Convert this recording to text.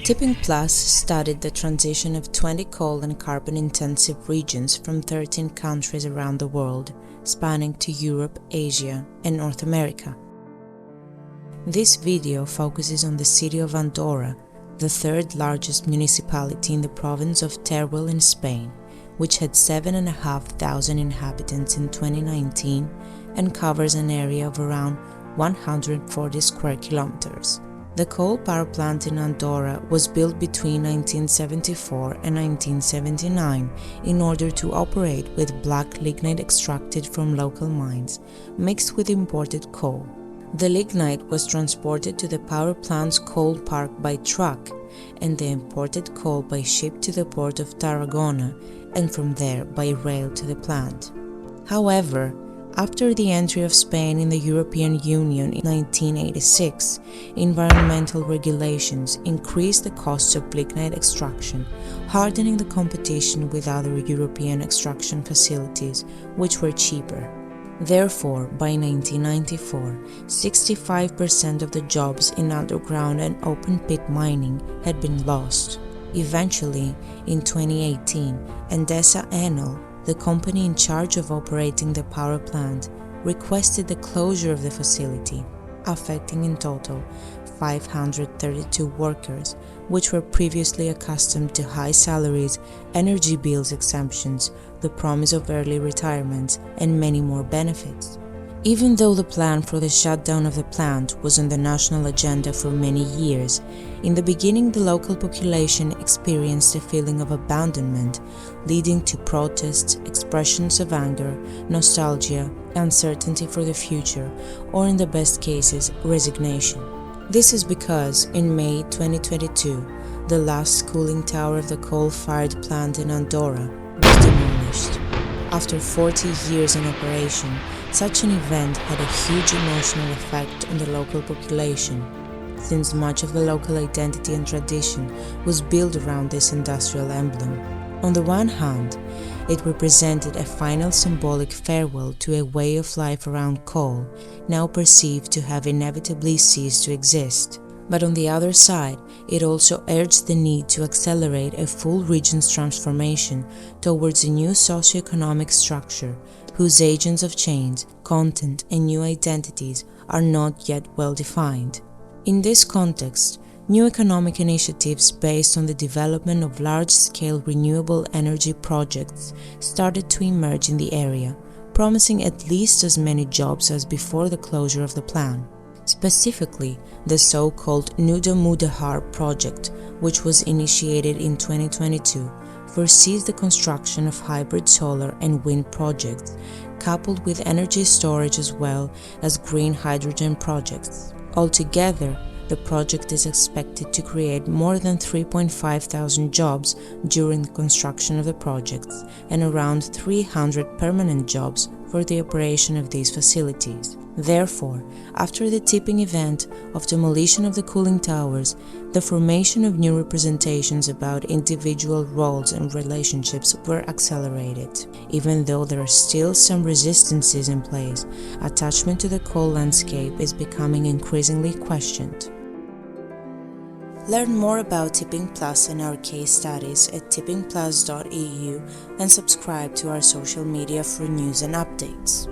Tipping Plus studied the transition of 20 coal and carbon-intensive regions from 13 countries around the world, spanning to Europe, Asia, and North America. This video focuses on the city of Andorra, the third largest municipality in the province of Teruel in Spain, which had 7,500 inhabitants in 2019 and covers an area of around 140 square kilometers. The coal power plant in Andorra was built between 1974 and 1979 in order to operate with black lignite extracted from local mines, mixed with imported coal. The lignite was transported to the power plant's coal park by truck, and the imported coal by ship to the port of Tarragona, and from there by rail to the plant. However, after the entry of Spain in the European Union in 1986, environmental regulations increased the costs of lignite extraction, hardening the competition with other European extraction facilities, which were cheaper. Therefore, by 1994, 65% of the jobs in underground and open-pit mining had been lost. Eventually, in 2018, Endesa Enel, the company in charge of operating the power plant, requested the closure of the facility, affecting in total 532 workers, which were previously accustomed to high salaries, energy bills exemptions, the promise of early retirement, and many more benefits. Even though the plan for the shutdown of the plant was on the national agenda for many years, in the beginning the local population experienced a feeling of abandonment, leading to protests, expressions of anger, nostalgia, uncertainty for the future, or in the best cases, resignation. This is because, in May 2022, the last cooling tower of the coal-fired plant in Andorra was demolished. After 40 years in operation, such an event had a huge emotional effect on the local population, since much of the local identity and tradition was built around this industrial emblem. On the one hand, it represented a final symbolic farewell to a way of life around coal, now perceived to have inevitably ceased to exist. But on the other side, it also urged the need to accelerate a full region's transformation towards a new socio-economic structure, whose agents of change, content, and new identities are not yet well defined. In this context, new economic initiatives based on the development of large-scale renewable energy projects started to emerge in the area, promising at least as many jobs as before the closure of the plant. Specifically, the so-called Nuda Mudahar project, which was initiated in 2022, foresees the construction of hybrid solar and wind projects, coupled with energy storage as well as green hydrogen projects. Altogether, the project is expected to create more than 3,500 jobs during the construction of the projects and around 300 permanent jobs for the operation of these facilities. Therefore, after the tipping event of demolition of the cooling towers, the formation of new representations about individual roles and relationships were accelerated. Even though there are still some resistances in place, attachment to the coal landscape is becoming increasingly questioned. Learn more about Tipping Plus and our case studies at tippingplus.eu and subscribe to our social media for news and updates.